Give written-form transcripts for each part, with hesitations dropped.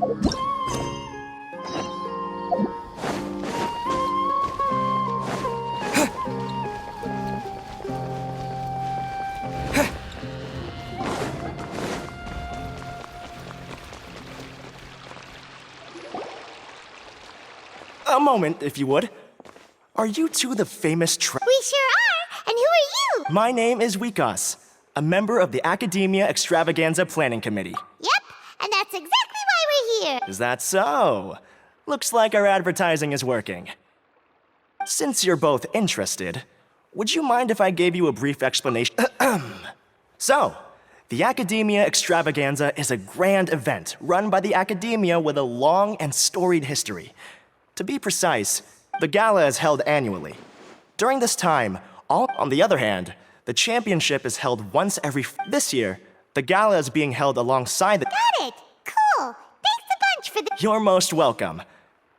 A moment, if you would. Are you two the famous We sure are! And who are you? My name is Wikas, a member of the Academia Extravaganza Planning Committee. Yep, and that's exactly why we're here. Is that so? Looks like our advertising is working. Since you're both interested, would you mind if I gave you a brief explanation? So, the Academia Extravaganza is a grand event run by the Academia with a long and storied history. To be precise, the gala is held annually. During this time, on the other hand, the championship is held once every. This year, the gala is being held alongside the. Got it! Cool! Thanks a bunch for the. You're most welcome.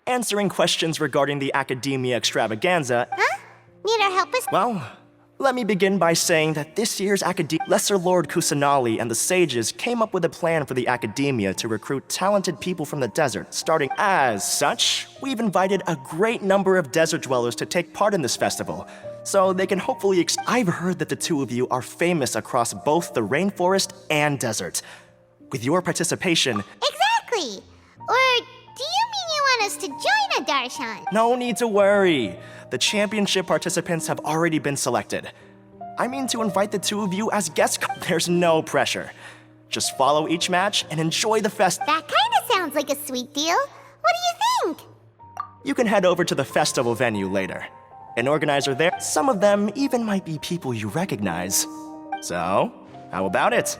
Answering questions regarding the Academia Extravaganza. Huh? Need our help us? Well, let me begin by saying that this year's Lesser Lord Kusanali and the sages came up with a plan for the Academia to recruit talented people from the desert, starting as such. We've invited a great number of desert dwellers to take part in this festival, so they can hopefully I've heard that the two of you are famous across both the rainforest and desert. With your participation... Exactly! Or do you mean you want us to join a darshan? No need to worry. The championship participants have already been selected. I mean to invite the two of you as guests. There's no pressure. Just follow each match and enjoy the fest. That kinda sounds like a sweet deal. What do you think? You can head over to the festival venue later. An organizer there, some of them even might be people you recognize. So, how about it?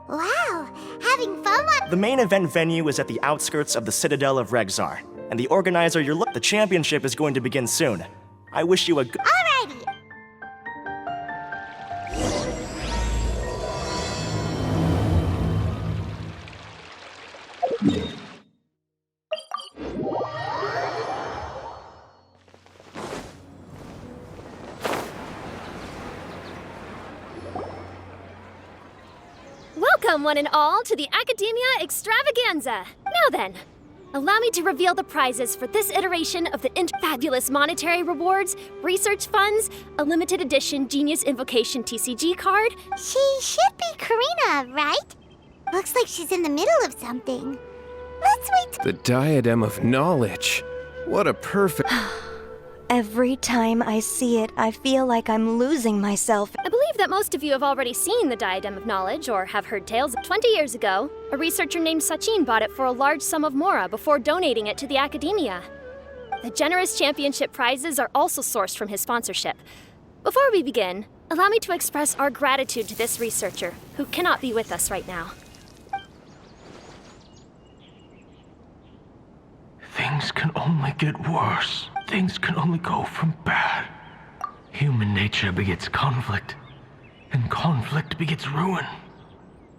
Wow, having fun on... The main event venue is at the outskirts of the Citadel of Regzar, and the organizer the championship is going to begin soon. I wish you a good... Alrighty! Welcome, one and all, to the Academia Extravaganza. Now then, allow me to reveal the prizes for this iteration of the fabulous monetary rewards, research funds, a limited edition Genius Invocation TCG card. She should be Khaenri'ah, right? Looks like she's in the middle of something. Let's wait. The Diadem of Knowledge. What a perfect... Every time I see it, I feel like I'm losing myself. I believe that most of you have already seen the Diadem of Knowledge or have heard tales. 20 years ago, a researcher named Sachin bought it for a large sum of mora before donating it to the Academia. The generous championship prizes are also sourced from his sponsorship. Before we begin, allow me to express our gratitude to this researcher, who cannot be with us right now. Things can only get worse. Things can only go from bad. Human nature begets conflict, and conflict begets ruin.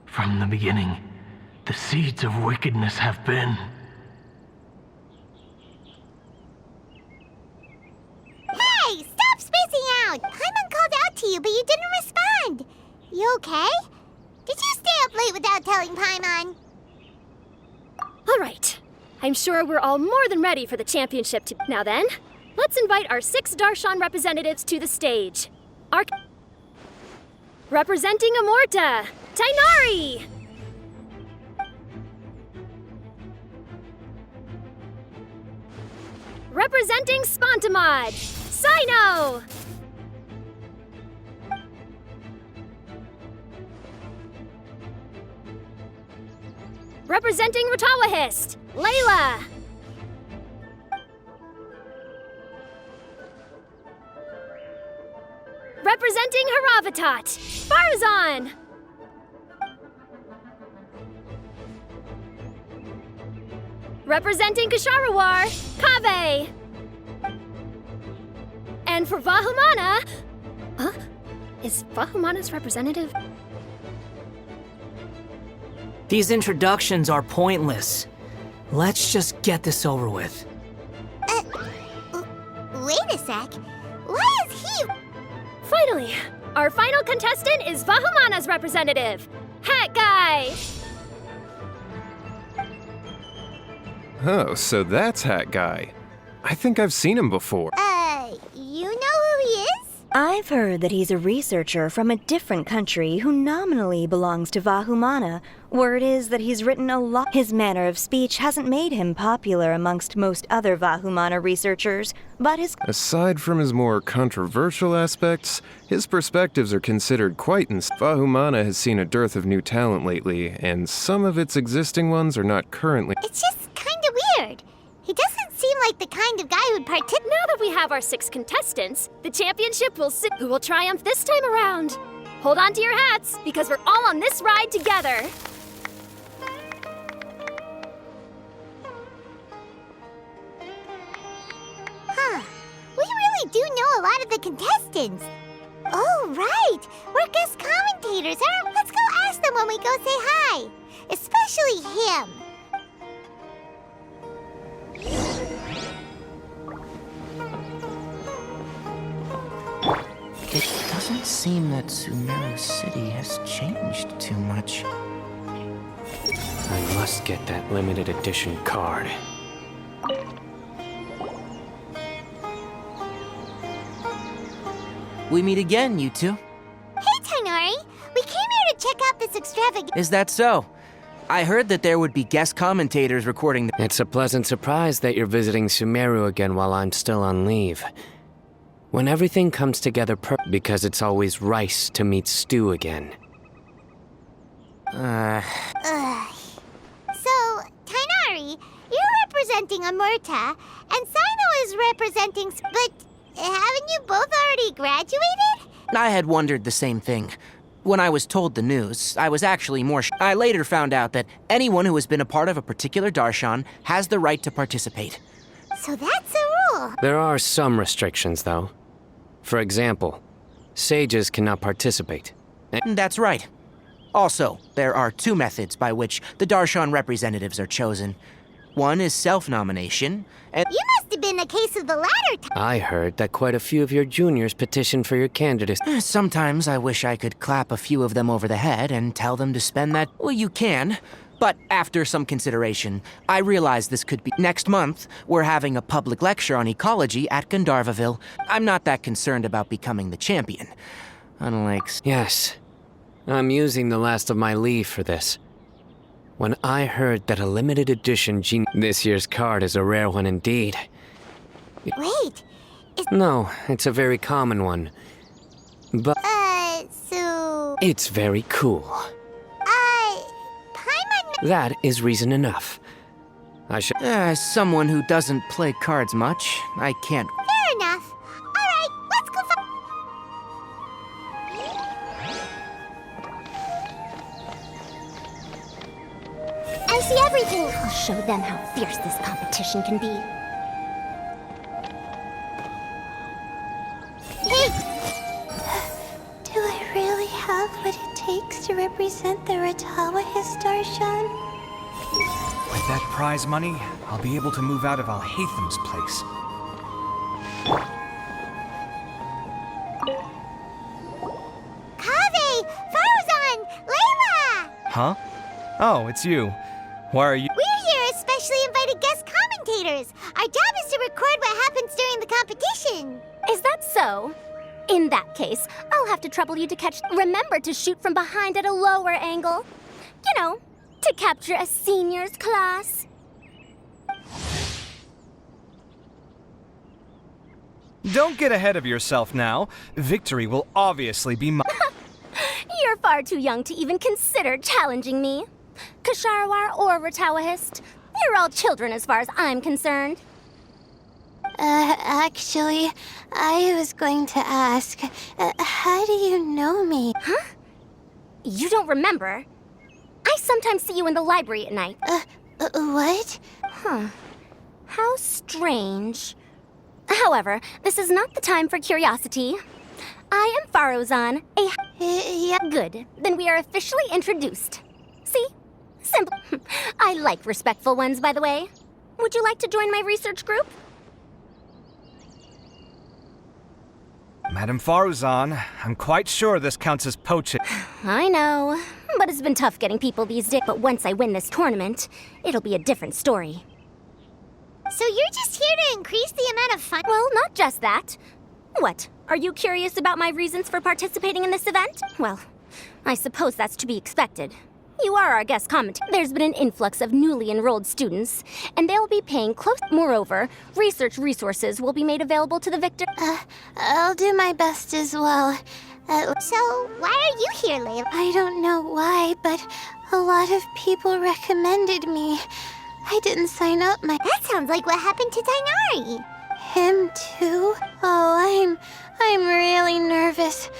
From the beginning, the seeds of wickedness have been. Hey, stop spacing out! Paimon called out to you, but you didn't respond. You okay? Did you stay up late without telling Paimon? All right. I'm sure we're all more than ready for the championship to... Now then, let's invite our 6 Darshan representatives to the stage. Representing Amorta, Tainari! Representing Spontamod, Sino! Representing Ratawahist, Layla! Representing Haravatat, Farazan! Representing Kasharawar, Kaveh! And for Vahumana... Huh? Is Vahumana's representative? These introductions are pointless. Let's just get this over with. Wait a sec. Why is he... Finally, our final contestant is Vahumana's representative, Hat Guy! Oh, so that's Hat Guy. I think I've seen him before. You know who he is? I've heard that he's a researcher from a different country who nominally belongs to Vahumana. Word is that he's written a lot. His manner of speech hasn't made him popular amongst most other Vahumana researchers, but his... Aside from his more controversial aspects, his perspectives are considered quite Vahumana has seen a dearth of new talent lately, and some of its existing ones are not currently... It's just kind of weird. He doesn't seem like the kind of guy who'd participate. Now that we have our 6 contestants, the championship will sit. Who will triumph this time around? Hold on to your hats, because we're all on this ride together. Huh. We really do know a lot of the contestants. Oh, right. We're guest commentators, aren't we? Let's go ask them when we go say hi. Especially him. It doesn't seem that Sumeru City has changed too much. I must get that limited edition card. We meet again, you two. Hey, Tighnari. We came here to check out this extravagant... Is that so? I heard that there would be guest commentators recording the... It's a pleasant surprise that you're visiting Sumeru again while I'm still on leave. When everything comes together because it's always rice to meet stew again. So, Tighnari, you're representing Amurta, and Sino is representing... But haven't you both already graduated? I had wondered the same thing. When I was told the news, I was actually more I later found out that anyone who has been a part of a particular darshan has the right to participate. So that's a rule. There are some restrictions, though. For example, sages cannot participate. That's right. Also, there are 2 methods by which the darshan representatives are chosen. One is self-nomination, and... You must have been a case of the latter. I heard that quite a few of your juniors petitioned for your candidacy. Sometimes I wish I could clap a few of them over the head and tell them to spend that... Well, you can. But after some consideration, I realized this could be... Next month, we're having a public lecture on ecology at Gandharvaville. I'm not that concerned about becoming the champion. Unlike... Yes. I'm using the last of my leave for this. When I heard that a limited edition this year's card is a rare one indeed. Wait. No, it's a very common one. But... so... It's very cool. Paimon... That is reason enough. I should... As someone who doesn't play cards much, I can't... Fair enough. Alright, let's go I see everything. I'll show them how fierce this competition can be. Hey! Do I really have what it takes to represent the Ratawahist darshan? With that prize money, I'll be able to move out of Alhatham's place. Kaveh! Farzan! Layla! Huh? Oh, it's you. Why are you... We're here as specially invited guest commentators. Our job is to record what happens during the competition. Is that so? In that case, I'll have to trouble you to catch... Remember to shoot from behind at a lower angle. You know, to capture a seniors class. Don't get ahead of yourself now. Victory will obviously be mine. You're far too young to even consider challenging me. Ksharawar or Ratawahist, you're all children as far as I'm concerned. Actually, I was going to ask, how do you know me? Huh? You don't remember? I sometimes see you in the library at night. What? Huh. How strange. However, this is not the time for curiosity. I am Farozan, Yeah. Good. Then we are officially introduced. See? Simple. I like respectful ones, by the way. Would you like to join my research group? Madam Faruzan, I'm quite sure this counts as poaching. I know, but it's been tough getting people these days. But once I win this tournament, it'll be a different story. So you're just here to increase the amount of fun? Well, not just that. What? Are you curious about my reasons for participating in this event? Well, I suppose that's to be expected. You are our guest commentator. There's been an influx of newly enrolled students, and they'll be paying close. Moreover, research resources will be made available to the victor. I'll do my best as well. So, why are you here, Layla? I don't know why, but a lot of people recommended me. I didn't sign up That sounds like what happened to Dainari. Him too? Oh, I'm really nervous.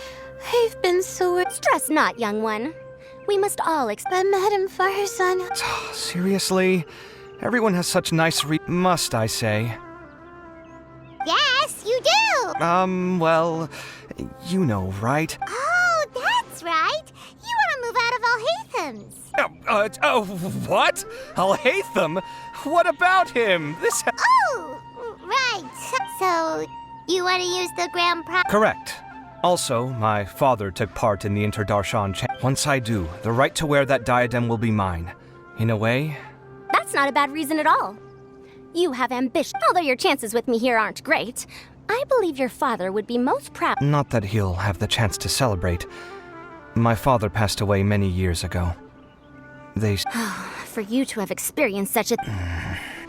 I've been so... Stress not, young one. We must all But Madame Farzan... Seriously? Everyone has such nice must I say? Yes, you do! Well, you know, right? Oh, that's right. You want to move out of Alhatham's. What? Alhaitham? What about him? This Oh, right. So, you want to use the Grand Prize? Correct. Also, my father took part in the Interdarshan Once I do, the right to wear that diadem will be mine. In a way... That's not a bad reason at all. You have ambition. Although your chances with me here aren't great, I believe your father would be most proud. Not that he'll have the chance to celebrate. My father passed away many years ago. For you to have experienced such a...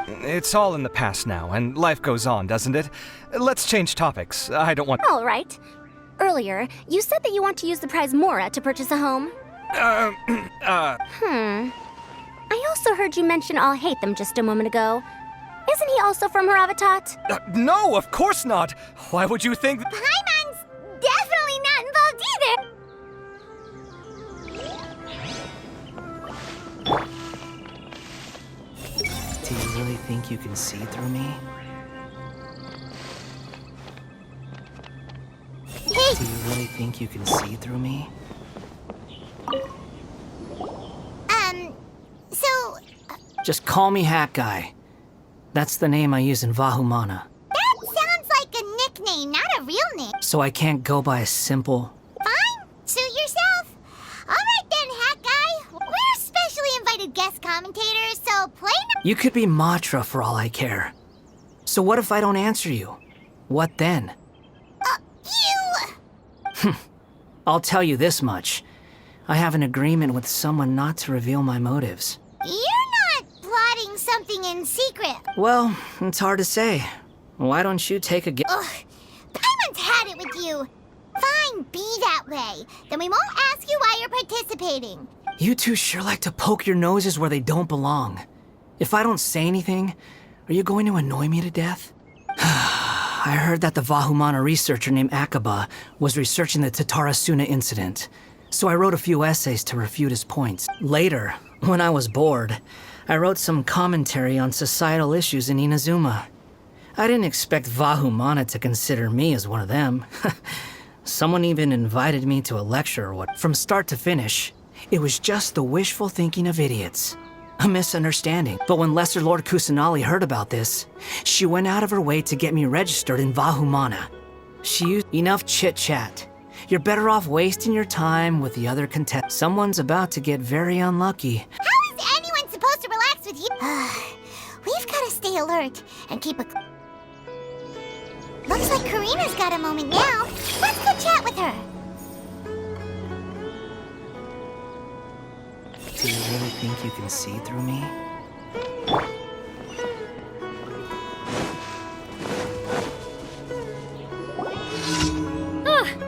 It's all in the past now, and life goes on, doesn't it? Let's change topics. I don't want... All right. Earlier, you said that you want to use the prize Mora to purchase a home. I also heard you mention Alhaitham just a moment ago. Isn't he also from Haravatat? No, of course not! Why would you think... Paimon's definitely not involved either! Do you really think you can see through me? Hey! Do you really think you can see through me? So... Just call me Hat Guy. That's the name I use in Vahumana. That sounds like a nickname, not a real name. So I can't go by a simple... Fine, suit yourself. Alright then, Hat Guy. We're specially invited guest commentators, so play now. You could be Matra for all I care. So what if I don't answer you? What then? You... I'll tell you this much. I have an agreement with someone not to reveal my motives. You're not plotting something in secret. Well, it's hard to say. Why don't you take a guess? Ugh, Paimon's had it with you. Fine, be that way. Then we won't ask you why you're participating. You two sure like to poke your noses where they don't belong. If I don't say anything, are you going to annoy me to death? I heard that the Vahumana researcher named Akaba was researching the Tatarasuna incident, so I wrote a few essays to refute his points. Later, when I was bored, I wrote some commentary on societal issues in Inazuma. I didn't expect Vahumana to consider me as one of them. Someone even invited me to a lecture or what. From start to finish, it was just the wishful thinking of idiots. A misunderstanding. But when Lesser Lord Kusanali heard about this, she went out of her way to get me registered in Vahumana. She used enough chit-chat. You're better off wasting your time with the other contestants. Someone's about to get very unlucky. How is anyone supposed to relax with you? We've got to stay alert and keep a... Looks like Karina's got a moment now. Let's go chat with her. Do you really think you can see through me?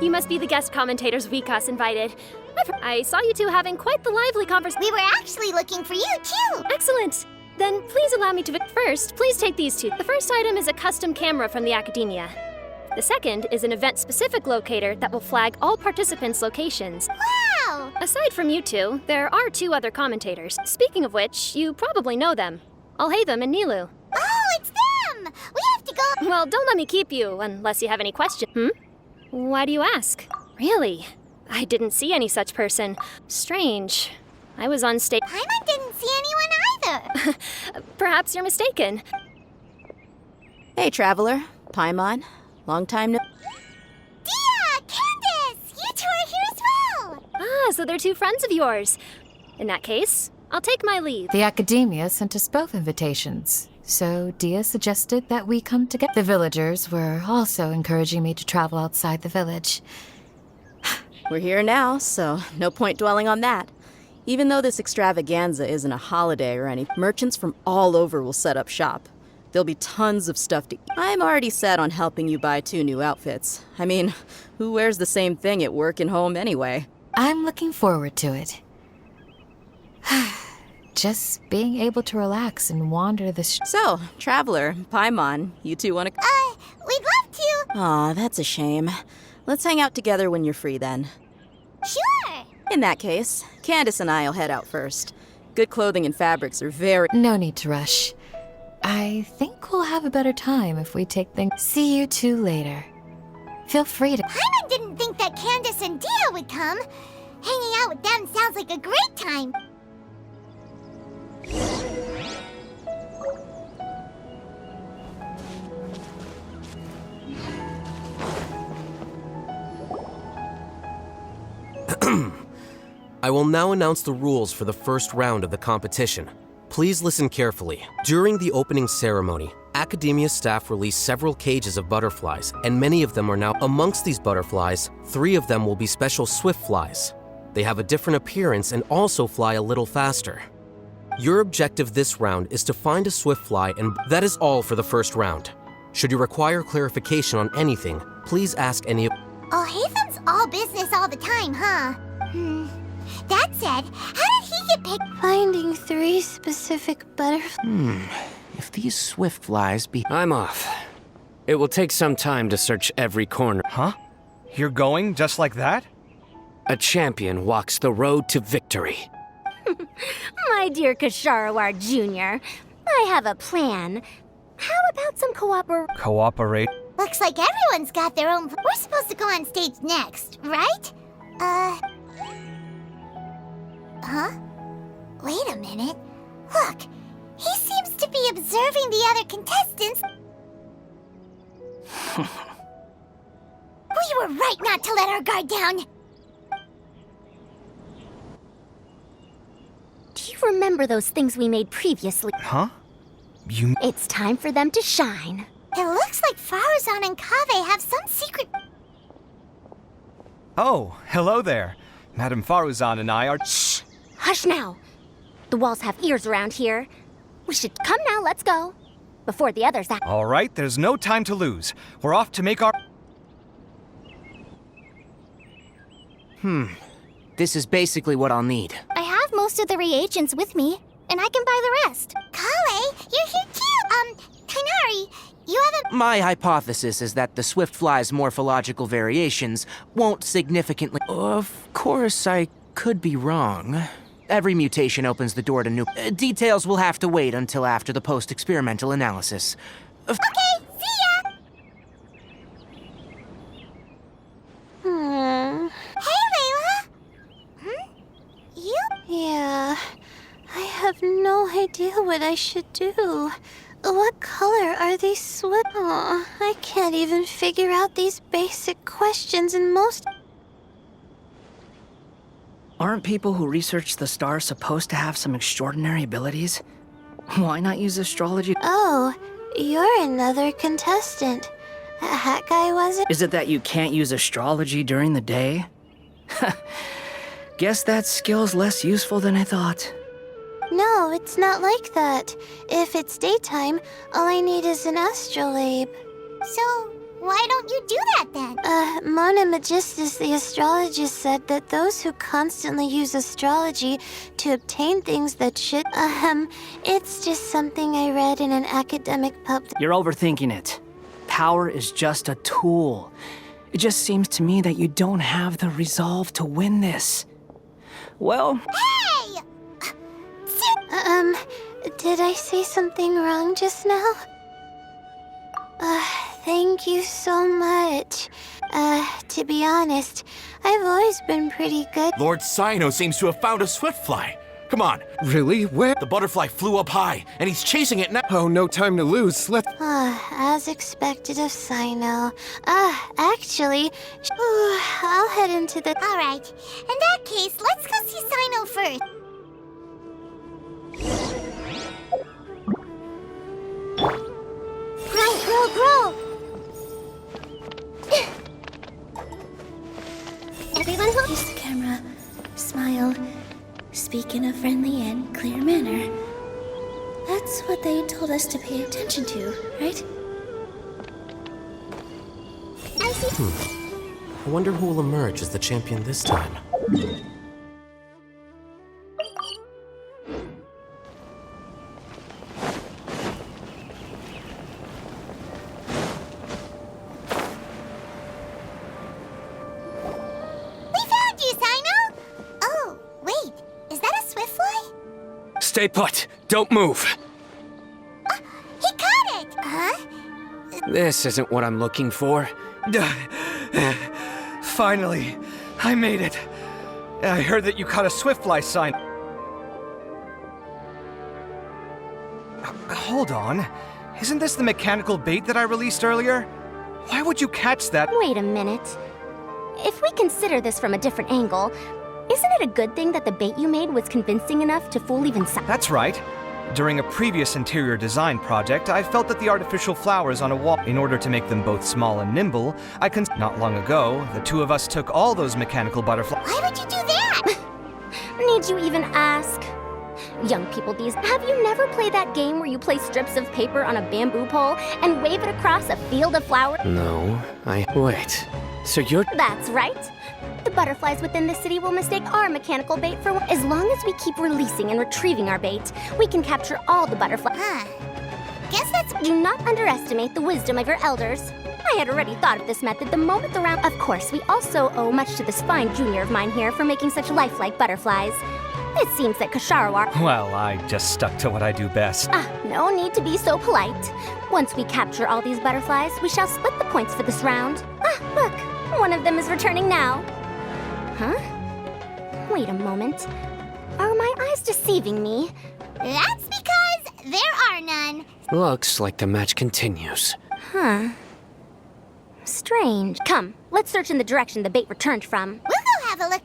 You must be the guest commentators Vikas invited. I saw you two having quite the lively conversation. We were actually looking for you, too. Excellent. Then please allow me to... First, please take these two. The first item is a custom camera from the Academia. The second is an event-specific locator that will flag all participants' locations. Wow! Aside from you two, there are two other commentators. Speaking of which, you probably know them. Alhaitham and Nilu. Oh, it's them! We have to go... Well, don't let me keep you, unless you have any questions. Why do you ask? Really? I didn't see any such person. Strange. I was on stage. Paimon didn't see anyone either. Perhaps you're mistaken. Hey, Traveler. Paimon. Long time no... Dia! Candace! You two are here as well! Ah, so they're two friends of yours. In that case, I'll take my leave. The Academia sent us both invitations. so Dia suggested that we come together. The villagers were also encouraging me to travel outside the village. We're here now, so no point dwelling on that. Even though this extravaganza isn't a holiday or any, merchants from all over will set up shop. There'll be tons of stuff to eat. I'm already set on helping you buy 2 new outfits. I mean, who wears the same thing at work and home anyway? I'm looking forward to it. Just being able to relax and wander the So, Traveler, Paimon, you two wanna... We'd love to. Aw, that's a shame. Let's hang out together when you're free then. Sure. In that case, Candace and I'll head out first. Good clothing and fabrics are very... No need to rush. I think we'll have a better time if we take things... See you two later. Feel free to... Paimon didn't think that Candace and Dia would come. Hanging out with them sounds like a great time. I will now announce the rules for the first round of the competition. Please listen carefully. During the opening ceremony, Academia staff released several cages of butterflies, and many of them are now amongst these butterflies. 3 of them will be special swift flies. They have a different appearance and also fly a little faster. Your objective this round is to find a swift fly, and that is all for the first round. Should you require clarification on anything, please ask any of... Oh, Hatham's all business all the time, huh? That said, how did he get picked? Finding 3 specific butterflies. If these swift flies be... I'm off. It will take some time to search every corner. Huh? You're going just like that? A champion walks the road to victory. My dear Kasharawar Jr., I have a plan. How about some Cooperate? Looks like everyone's got their own... We're supposed to go on stage next, right? Huh? Wait a minute. Look, he seems to be observing the other contestants. We were right not to let our guard down. Do you remember those things we made previously? Huh? It's time for them to shine. It looks like Faruzan and Kaveh have some secret... Oh, hello there. Madame Faruzan and I are... Shh! Hush now. The walls have ears around here. We should come now, let's go. Before the others act... All right, there's no time to lose. We're off to make our... This is basically what I'll need. I have most of the reagents with me, and I can buy the rest. Kale, you're here too! Khaenri'ah, you haven't... My hypothesis is that the swift fly's morphological variations won't significantly... Of course, I could be wrong. Every mutation opens the door to new... details will have to wait until after the post-experimental analysis. Okay, see ya! Hey, Layla! You? Yeah, I have no idea what I should do. What color are these swift? Oh, I can't even figure out these basic questions in most... Aren't people who research the stars supposed to have some extraordinary abilities? Why not use astrology? Oh, you're another contestant. That guy wasn't... Is it that you can't use astrology during the day? Guess that skill's less useful than I thought. No, it's not like that. If it's daytime, all I need is an astrolabe. So, why don't you do that then? Mona Magistus, the astrologist, said that those who constantly use astrology to obtain things that should... it's just something I read in an academic pub... You're overthinking it. Power is just a tool. It just seems to me that you don't have the resolve to win this. Well... Hey! Did I say something wrong just now? Thank you so much. To be honest, I've always been pretty good. Lord Sino seems to have found a swiftfly. Come on. Really? Where? The butterfly flew up high, and he's chasing it now. Oh, no time to lose. Let's... As expected of Sino. Actually, I'll head into the... All right. In that case, let's go see Sino first. friendly and clear manner. That's what they told us to pay attention to, right? I wonder who will emerge as the champion this time. Stay put. Don't move. He caught it! Huh? This isn't what I'm looking for. Finally, I made it. I heard that you caught a swiftfly sign. Hold on. Isn't this the mechanical bait that I released earlier? Why would you catch that? Wait a minute. If we consider this from a different angle, isn't it a good thing that the bait you made was convincing enough to fool even some? That's right. During a previous interior design project, I felt that the artificial flowers on a wall, in order to make them both small and nimble, not long ago, the two of us took all those mechanical butterflies. Why would you do that? Need you even ask? Young people have you never played that game where you place strips of paper on a bamboo pole and wave it across a field of flowers? No, Wait. So you're... That's right. The butterflies within the city will mistake our mechanical bait for one. As long as we keep releasing and retrieving our bait, we can capture all the butterflies. Guess that's... Do not underestimate the wisdom of your elders. I had already thought of this method the moment the round... Of course, we also owe much to this fine junior of mine here for making such lifelike butterflies. It seems that Khaenri'ah... Well, I just stuck to what I do best. No need to be so polite. Once we capture all these butterflies, we shall split the points for this round. Look, one of them is returning now. Huh? Wait a moment. Are my eyes deceiving me? That's because there are none. Looks like the match continues. Huh. Strange. Come, let's search in the direction the bait returned from. We'll go have a look.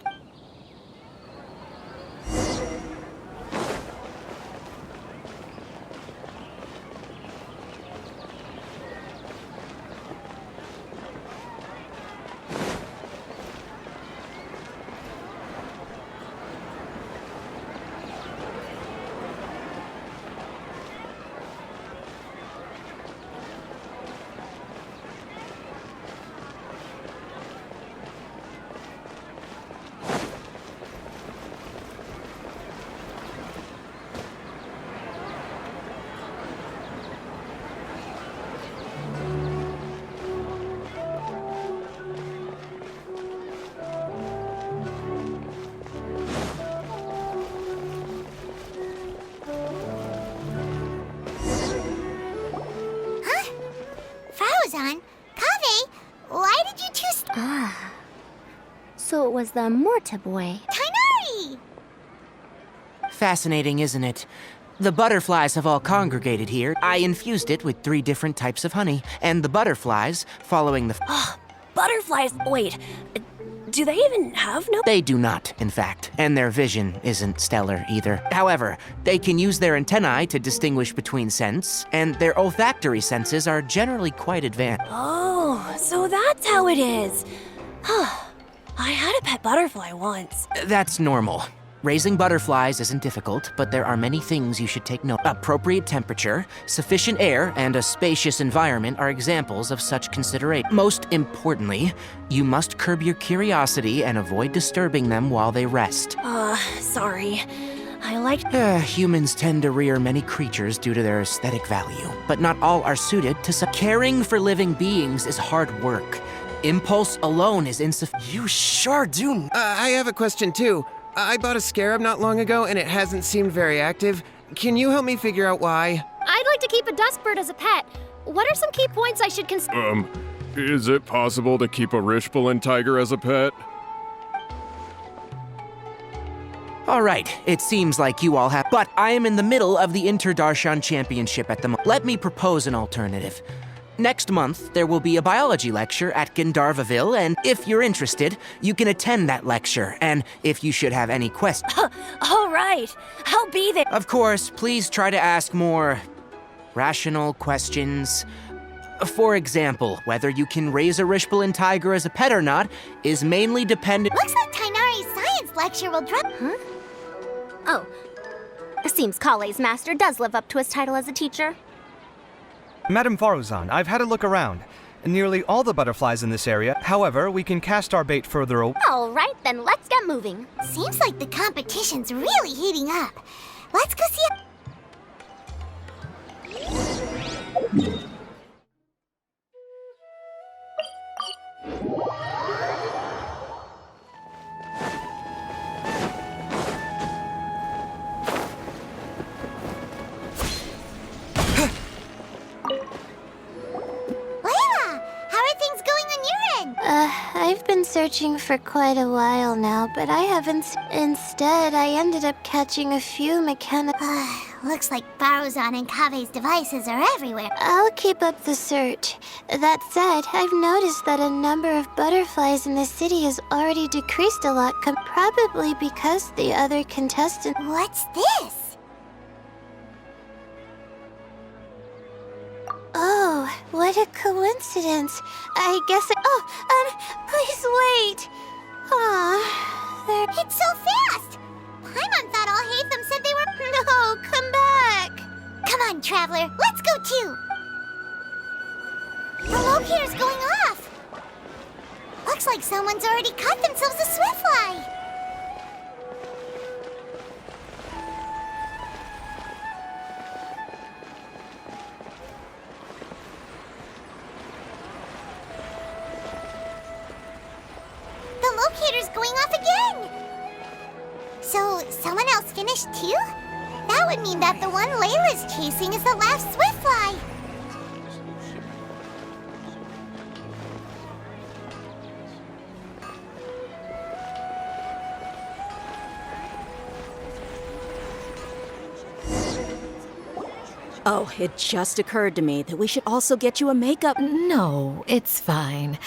Why did you choose... So it was the Morta boy. Khaenri'ah! Fascinating, isn't it? The butterflies have all congregated here. I infused it with 3 different types of honey, and the butterflies, following the... Butterflies? Wait, do they even have no... They do not, in fact, and their vision isn't stellar either. However, they can use their antennae to distinguish between scents, and their olfactory senses are generally quite advanced. Oh, so that's how it is. I had a pet butterfly once. That's normal. Raising butterflies isn't difficult, but there are many things you should take note. Appropriate temperature, sufficient air, and a spacious environment are examples of such consideration. Most importantly, you must curb your curiosity and avoid disturbing them while they rest. Sorry. I like... Humans tend to rear many creatures due to their aesthetic value, but not all are suited to... Caring for living beings is hard work. Impulse alone is insufficient. You sure do. I have a question too. I bought a scarab not long ago and it hasn't seemed very active. Can you help me figure out why? I'd like to keep a dustbird as a pet. What are some key points I should consider? Is it possible to keep a Rishbalin tiger as a pet? All right, it seems like you all have... But I am in the middle of the Interdarshan Championship at the moment. Let me propose an alternative. Next month, there will be a biology lecture at Gandharvaville, and if you're interested, you can attend that lecture. And if you should have any questions... All right, I'll be there. Of course, please try to ask more rational questions. For example, whether you can raise a Rishbalin tiger as a pet or not is mainly dependent... Looks like Khaenri'ah's science lecture will drop... Oh, Seems Kale's master does live up to his title as a teacher. Madame Faruzan, I've had a look around. Nearly all the butterflies in this area. However, we can cast our bait further away. All right, then let's get moving. Seems like the competition's really heating up. Let's go see it. I've been searching for quite a while now, but I haven't. Instead, I ended up catching a few mechanical. Looks like Faruzan and Kave's devices are everywhere. I'll keep up the search. That said, I've noticed that a number of butterflies in the city has already decreased a lot, probably because the other contestants. What's this? Oh, what a coincidence. I guess please wait. It's so fast! Paimon thought all Hatham said they were... No, come back! Come on, Traveler, let's go too! The locator's going off! Looks like someone's already cut themselves a swiftfly! Locator's going off again! So, someone else finished too? That would mean that the one Layla's chasing is the last swiftfly. Oh, it just occurred to me that we should also get you a makeup. No, it's fine.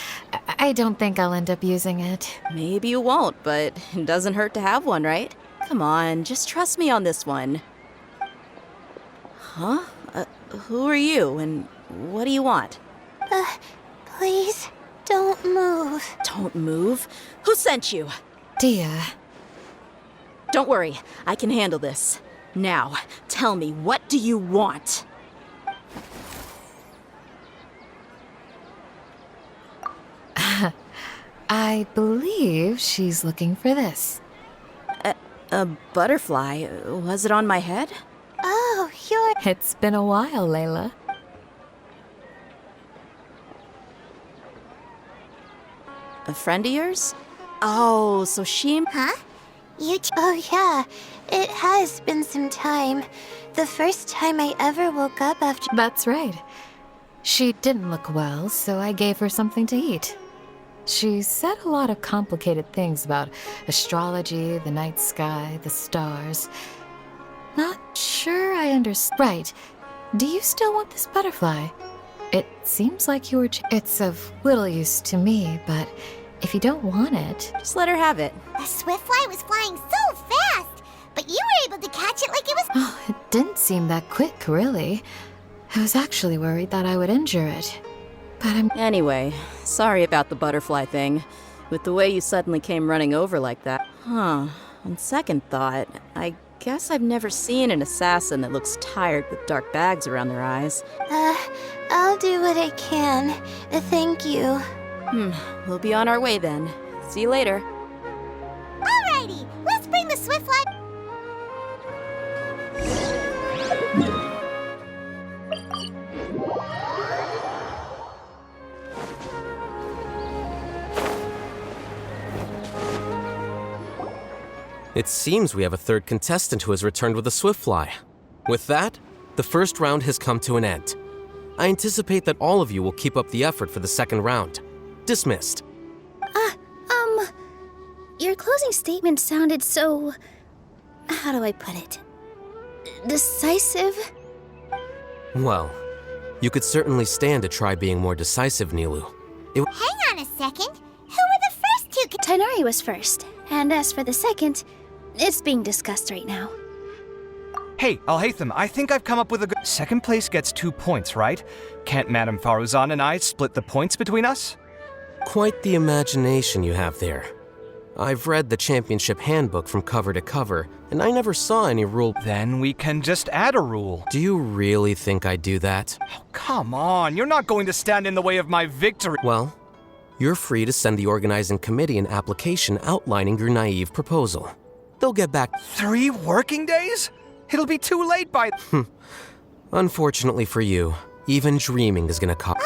I don't think I'll end up using it. Maybe you won't, but it doesn't hurt to have one, right? Come on, just trust me on this one. Huh? Who are you, and what do you want? Please, don't move. Don't move? Who sent you? Dia. Don't worry, I can handle this. Now, tell me, what do you want? I believe she's looking for this. A butterfly? Was it on my head? Oh, you're... It's been a while, Layla. A friend of yours? Oh, so she... Huh? Oh yeah, it has been some time. The first time I ever woke up after... That's right. She didn't look well, so I gave her something to eat. She said a lot of complicated things about astrology, the night sky, the stars. Not sure I understand. Right. Do you still want this butterfly? It seems like you were... It's of little use to me, but if you don't want it... Just let her have it. The swiftfly was flying so fast, but you were able to catch it like it was... Oh, it didn't seem that quick, really. I was actually worried that I would injure it. But I'm... Anyway, sorry about the butterfly thing. With the way you suddenly came running over like that. Huh. On second thought, I guess I've never seen an assassin that looks tired with dark bags around their eyes. I'll do what I can. Thank you. We'll be on our way then. See you later. Alrighty, let's bring the swiftfly... It seems we have a third contestant who has returned with a swiftfly. With that, the first round has come to an end. I anticipate that all of you will keep up the effort for the second round. Dismissed. Your closing statement sounded so... How do I put it? Decisive? Well, you could certainly stand to try being more decisive, Nilu. Hang on a second. Who were the first two? Tighnari was first, and as for the second, it's being discussed right now. Hey, Alhaitham, I think I've come up with a good... Second place gets 2 points, right? Can't Madame Faruzan and I split the points between us? Quite the imagination you have there. I've read the championship handbook from cover to cover, and I never saw any rule. Then we can just add a rule. Do you really think I'd do that? Oh, come on, you're not going to stand in the way of my victory. Well, you're free to send the organizing committee an application outlining your naive proposal. They'll get back. 3 working days? It'll be too late by... Unfortunately for you, even dreaming is gonna cost.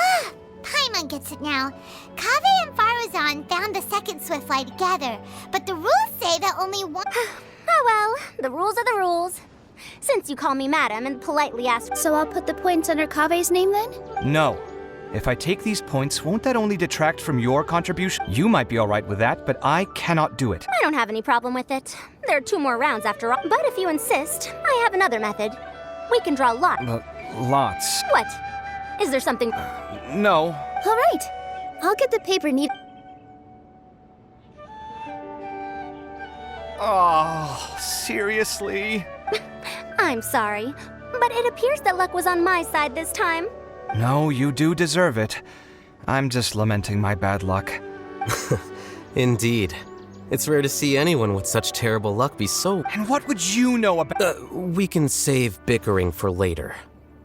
Paimon gets it now. Kaveh and Faruzan found the second Swiftfly together, but the rules say that only one... Oh well, the rules are the rules. Since you call me madam and politely ask... So I'll put the points under Kaveh's name then? No. If I take these points, won't that only detract from your contribution? You might be alright with that, but I cannot do it. I don't have any problem with it. There are 2 more rounds after all. But if you insist, I have another method. We can draw lots. Lots. What? Is there something... No. All right. I'll get the paper needed. Oh, seriously? I'm sorry, but it appears that luck was on my side this time. No, you do deserve it. I'm just lamenting my bad luck. Indeed. It's rare to see anyone with such terrible luck be so... And what would you know about... We can save bickering for later.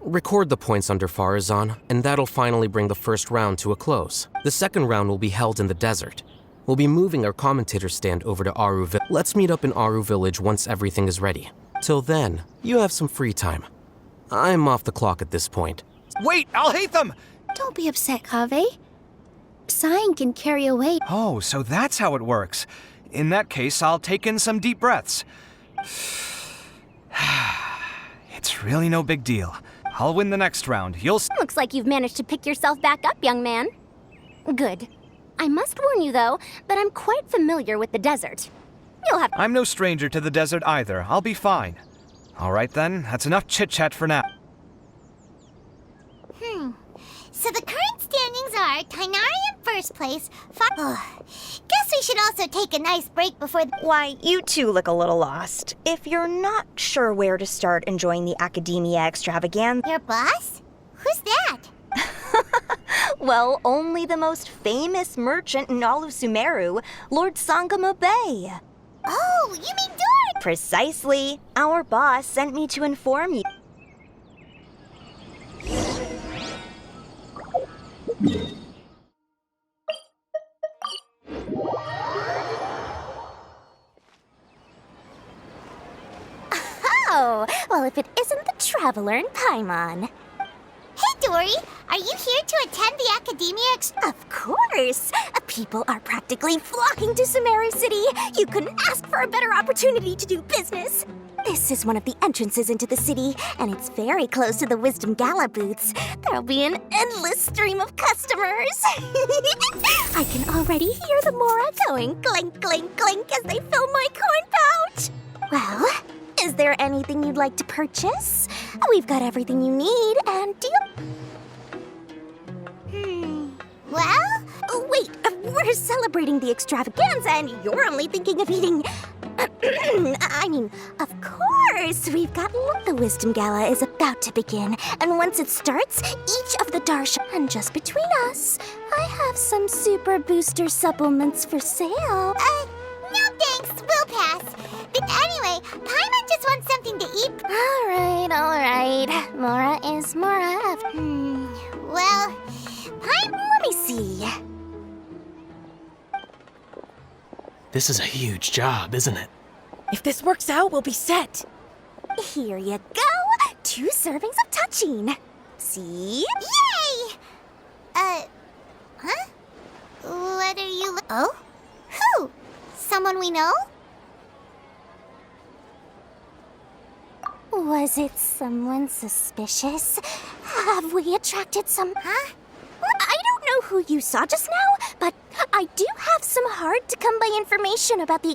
Record the points under Faruzan, and that'll finally bring the first round to a close. The second round will be held in the desert. We'll be moving our commentator stand over to Aru Village. Let's meet up in Aru Village once everything is ready. Till then, you have some free time. I'm off the clock at this point. Wait, I'll hate them! Don't be upset, Kaveh. Sighing can carry away. Oh, so that's how it works. In that case, I'll take in some deep breaths. It's really no big deal. I'll win the next round. You'll... Looks like you've managed to pick yourself back up, young man. Good. I must warn you, though, that I'm quite familiar with the desert. You'll have... I'm no stranger to the desert either. I'll be fine. All right, then. That's enough chit-chat for now. So the current standings are Khaenri'ah in first place, Guess we should also take a nice break before the... Why, you two look a little lost. If you're not sure where to start enjoying the Academia extravaganza... Your boss? Who's that? Well, only the most famous merchant in all of Sumeru, Lord Sangamo Bay. Oh, you mean Dort? Precisely. Our boss sent me to inform you. Oh, well, if it isn't the Traveler in Paimon. Hey, Dory, are you here to attend the Academia Of course! People are practically flocking to Sumeru City. You couldn't ask for a better opportunity to do business. This is one of the entrances into the city, and it's very close to the Wisdom Gala booths. There'll be an endless stream of customers. I can already hear the Mora going clink, clink, clink as they fill my coin pouch. Well, is there anything you'd like to purchase? We've got everything you need, and do you... Well? Wait, we're celebrating the extravaganza, and you're only thinking of eating... I mean, of course, we've got... The Wisdom Gala is about to begin, and once it starts, each of the Darsha... And just between us, I have some super booster supplements for sale. No thanks, we'll pass. But anyway, Paimon just wants something to eat. All right. Mora is Mora. Well, Let me see. This is a huge job, isn't it? If this works out, we'll be set. Here you go. 2 servings of touching. See? Yay! Huh? What are you... Oh? Who? Someone we know? Was it someone suspicious? Have we attracted some... Huh? I don't know who you saw just now, but I do have some hard-to-come-by information about the